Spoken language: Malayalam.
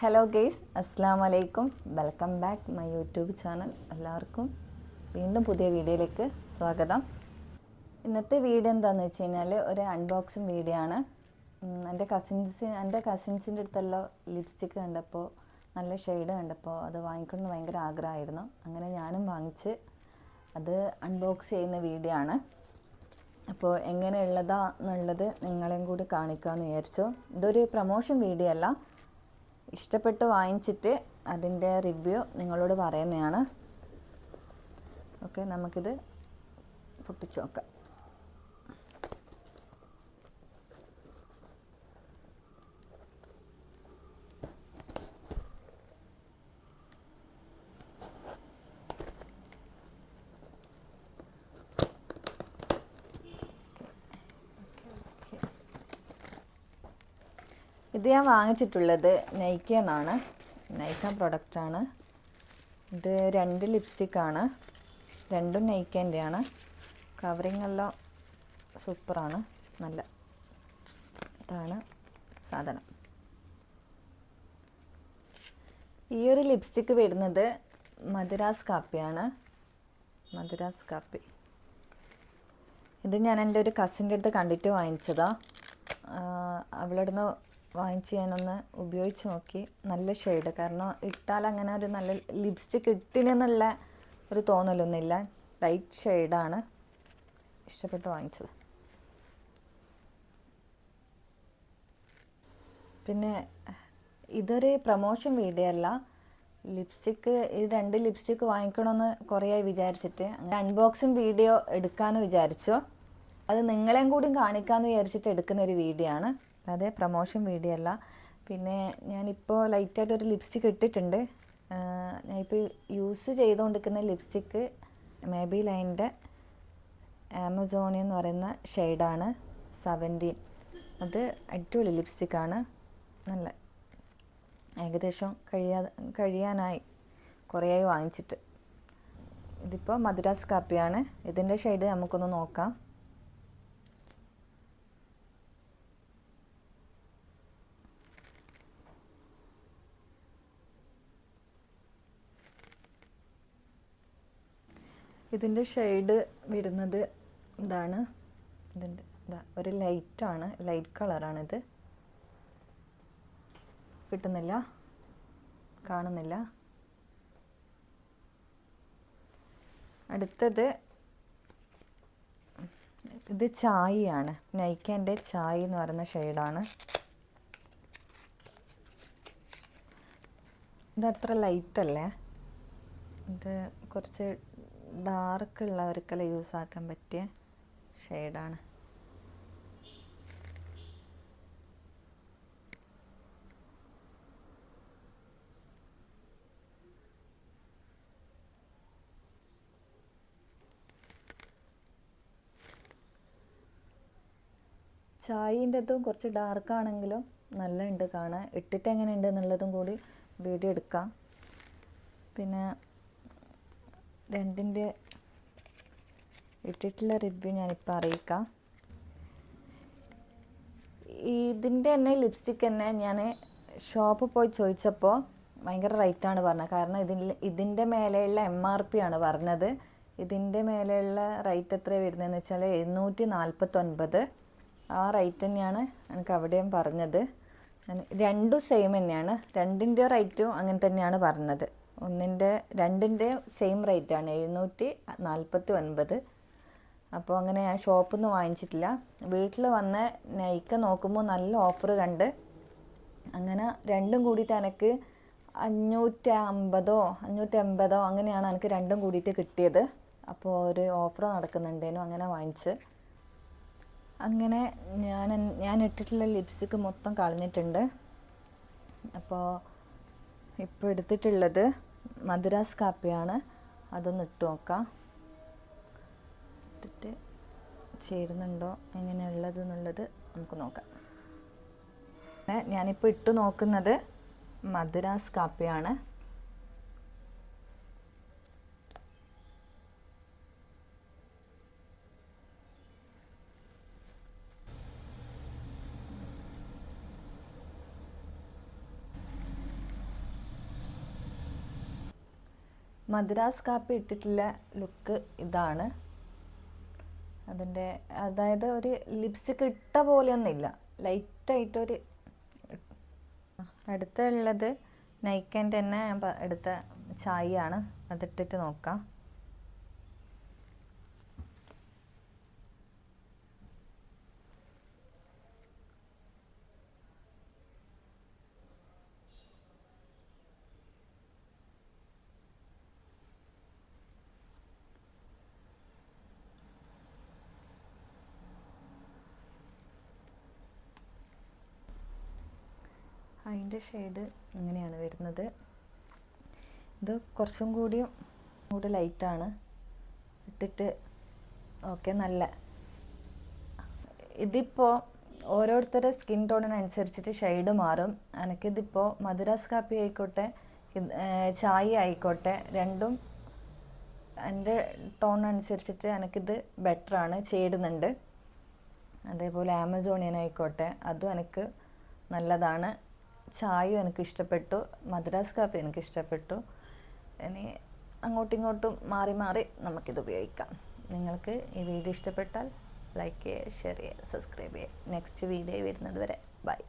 ഹലോ ഗെയ്സ്, അസ്സാം വലൈക്കും. Welcome back my YouTube channel. എല്ലാവർക്കും വീണ്ടും പുതിയ വീഡിയോയിലേക്ക് സ്വാഗതം. ഇന്നത്തെ വീഡിയോ എന്താണെന്ന് വെച്ച് കഴിഞ്ഞാൽ ഒരു അൺബോക്സിങ് വീഡിയോ ആണ്. എൻ്റെ കസിൻസിൻ്റെ അടുത്തെല്ലാം ലിപ്സ്റ്റിക്ക് കണ്ടപ്പോൾ, നല്ല ഷെയ്ഡ് കണ്ടപ്പോൾ അത് വാങ്ങിക്കണമെന്ന് ഭയങ്കര ആഗ്രഹമായിരുന്നു. അങ്ങനെ ഞാനും വാങ്ങിച്ച് അത് അൺബോക്സ് ചെയ്യുന്ന വീഡിയോ ആണ്. അപ്പോൾ എങ്ങനെയുള്ളതാണെന്നുള്ളത് നിങ്ങളെയും കൂടി കാണിക്കാമെന്ന് വിചാരിച്ചു. ഇതൊരു പ്രൊമോഷൻ വീഡിയോ അല്ല, ഇഷ്ടപ്പെട്ട് വാങ്ങിച്ചിട്ട് അതിൻ്റെ റിവ്യൂ നിങ്ങളോട് പറയുന്നതാണ്. ഓക്കെ, നമുക്കിത് പൊട്ടിച്ച് നോക്കാം. ഇത് ഞാൻ വാങ്ങിച്ചിട്ടുള്ളത് നൈക്ക എന്നാണ്. നൈക്ക പ്രൊഡക്റ്റാണ് ഇത്. 2 ലിപ്സ്റ്റിക്കാണ്, രണ്ടും നൈക്കേൻ്റെയാണ്. കവറിങ് എല്ലാം സൂപ്പറാണ്, നല്ല ഇതാണ് സാധനം. ഈ ഒരു ലിപ്സ്റ്റിക്ക് വരുന്നത് മദിരാസ് കാപ്പിയാണ്. മദിരാസ് കാപ്പി ഇത് ഞാൻ എൻ്റെ ഒരു കസിൻ്റെ അടുത്ത് കണ്ടിട്ട് വാങ്ങിച്ചതാണ്. അവളുടെ നിന്ന് വാങ്ങിച്ച് ഞാനൊന്ന് ഉപയോഗിച്ച് നോക്കി. നല്ല ഷെയ്ഡ്, കാരണം ഇട്ടാൽ അങ്ങനെ ഒരു നല്ല ലിപ്സ്റ്റിക്ക് ഇട്ടിനെന്നുള്ള ഒരു തോന്നലൊന്നുമില്ല. ലൈറ്റ് ഷെയ്ഡാണ്, ഇഷ്ടപ്പെട്ട് വാങ്ങിച്ചത്. പിന്നെ ഇതൊരു പ്രൊമോഷൻ വീഡിയോ അല്ല. ലിപ്സ്റ്റിക്ക്, ഈ 2 ലിപ്സ്റ്റിക്ക് വാങ്ങിക്കണമെന്ന് കുറേയായി വിചാരിച്ചിട്ട് അങ്ങനെ അൺബോക്സിങ് വീഡിയോ എടുക്കാമെന്ന് വിചാരിച്ചു. അത് നിങ്ങളെയും കൂടി കാണിക്കാമെന്ന് വിചാരിച്ചിട്ട് എടുക്കുന്ന ഒരു വീഡിയോ ആണ്, അതെ പ്രൊമോഷൻ വീഡിയോ അല്ല. പിന്നെ ഞാനിപ്പോൾ ലൈറ്റായിട്ടൊരു ലിപ്സ്റ്റിക്ക് ഇട്ടിട്ടുണ്ട്. ഞാനിപ്പോൾ യൂസ് ചെയ്തുകൊണ്ടിരിക്കുന്ന ലിപ്സ്റ്റിക്ക് മേബിലൈൻ്റെ ആമസോണി എന്ന് പറയുന്ന ഷെയ്ഡാണ് 17. അത് അടിപൊളി ലിപ്സ്റ്റിക്കാണ്, നല്ല ഏകദേശം കഴിയാനായി, കുറേയായി വാങ്ങിച്ചിട്ട്. ഇതിപ്പോൾ മദിരാസ് കാപ്പിയാണ്. ഇതിൻ്റെ ഷെയ്ഡ് നമുക്കൊന്ന് നോക്കാം. ഇതിൻ്റെ ഷെയ്ഡ് വരുന്നത് ഇതാണ്. ഇതിൻ്റെ ഒരു ലൈറ്റാണ്, ലൈറ്റ് കളറാണിത്. കിട്ടുന്നില്ല, കാണുന്നില്ല. അടുത്തത് ഇത് ചായയാണ്, നൈക്കേൻ്റെ ചായ എന്ന് പറയുന്ന ഷെയ്ഡാണ്. ഇതത്ര ലൈറ്റല്ലേ, ഇത് കുറച്ച് ഡാർക്കുള്ളവർക്കെല്ലാം യൂസ് ആക്കാൻ പറ്റിയ ഷെയ്ഡാണ്. ചായൻ്റെ അതും കുറച്ച് ഡാർക്കാണെങ്കിലും നല്ല ഉണ്ട് കാണാൻ. ഇട്ടിട്ട് എങ്ങനെ ഉണ്ട് എന്നുള്ളതും കൂടി വീഡിയോ എടുക്കാം. പിന്നെ 2ൻ്റെ ഇട്ടിട്ടുള്ള റിവ്യൂ ഞാനിപ്പോൾ അറിയിക്കാം. ഇതിൻ്റെ തന്നെ ലിപ്സ്റ്റിക്ക് തന്നെ ഞാൻ ഷോപ്പിൽ പോയി ചോദിച്ചപ്പോൾ ഭയങ്കര റേറ്റാണ് പറഞ്ഞത്. കാരണം ഇതിൻ്റെ മേലെയുള്ള MRP ആണ് പറഞ്ഞത്. ഇതിൻ്റെ മേലെയുള്ള റേറ്റ് എത്രയാണ് വരുന്നതെന്ന് വെച്ചാൽ 749. ആ റേറ്റ് തന്നെയാണ് എനിക്ക് അവിടെയും പറഞ്ഞത്. രണ്ടും സെയിം തന്നെയാണ്, 2ൻ്റെ റേറ്റും അങ്ങനെ തന്നെയാണ് പറഞ്ഞത്. 2ൻ്റെ സെയിം റേറ്റാണ് 749. അപ്പോൾ അങ്ങനെ ഞാൻ ഷോപ്പിൽ നിന്ന് വാങ്ങിച്ചിട്ടില്ല. വീട്ടിൽ വന്ന് നൈക്ക നോക്കുമ്പോൾ നല്ല ഓഫർ കണ്ട് അങ്ങനെ രണ്ടും കൂടിയിട്ട് എനിക്ക് 550 അങ്ങനെയാണ് എനിക്ക് രണ്ടും കൂടിയിട്ട് കിട്ടിയത്. അപ്പോൾ ഒരു ഓഫർ നടക്കുന്നുണ്ടേനു, അങ്ങനെ വാങ്ങിച്ച്. അങ്ങനെ ഞാൻ ഇട്ടിട്ടുള്ള ലിപ്സ്റ്റിക്ക് മൊത്തം കളഞ്ഞിട്ടുണ്ട്. അപ്പോൾ ഇപ്പോൾ എടുത്തിട്ടുള്ളത് മദിരാസ് കാപ്പിയാണ്. അതൊന്ന് ഇട്ട് നോക്കാം, ഇട്ടിട്ട് ചേരുന്നുണ്ടോ എങ്ങനെയുള്ളത് എന്നുള്ളത് നമുക്ക് നോക്കാം. ഞാനിപ്പോൾ ഇട്ട് നോക്കുന്നത് മദിരാസ് കാപ്പിയാണ്. മദ്രാസ് കാപ്പി ഇട്ടിട്ടുള്ള ലുക്ക് ഇതാണ്. അതിൻ്റെ അതായത് ഒരു ലിപ്സ്റ്റിക് ഇട്ട പോലെയൊന്നുമില്ല, ലൈറ്റായിട്ടൊരു. അടുത്തുള്ളത് നൈക്കൻ്റെ തന്നെ ഞാൻ എടുത്ത ചായയാണ്, അതിട്ടിട്ട് നോക്കാം. അതിൻ്റെ ഷെയ്ഡ് ഇങ്ങനെയാണ് വരുന്നത്. ഇത് കുറച്ചും കൂടി ലൈറ്റാണ് ഇട്ടിട്ട്. ഓക്കെ, നല്ല. ഇതിപ്പോൾ ഓരോരുത്തരുടെ സ്കിൻ ടോണിനനുസരിച്ചിട്ട് ഷെയ്ഡ് മാറും. എനിക്കിതിപ്പോൾ മദ്രാസ് കാപ്പി ആയിക്കോട്ടെ ചായ ആയിക്കോട്ടെ, രണ്ടും എൻ്റെ ടോണിനനുസരിച്ചിട്ട് എനിക്കിത് ബെറ്ററാണ്, ചേരുന്നുണ്ട്. അതേപോലെ ആമസോണിയൻ ആയിക്കോട്ടെ, അതും എനിക്ക് നല്ലതാണ്. ചായയും എനിക്ക് ഇഷ്ടപ്പെട്ടു, മദ്രാസ് കാപ്പി എനിക്ക് ഇഷ്ടപ്പെട്ടു. ഇനി അങ്ങോട്ടും ഇങ്ങോട്ടും മാറി മാറി നമുക്കിത് ഉപയോഗിക്കാം. നിങ്ങൾക്ക് ഈ വീഡിയോ ഇഷ്ടപ്പെട്ടാൽ ലൈക്ക് ചെയ്യുക, ഷെയർ ചെയ്യുക, സബ്സ്ക്രൈബ് ചെയ്യുക. നെക്സ്റ്റ് വീഡിയോ വരുന്നത് വരെ ബൈ.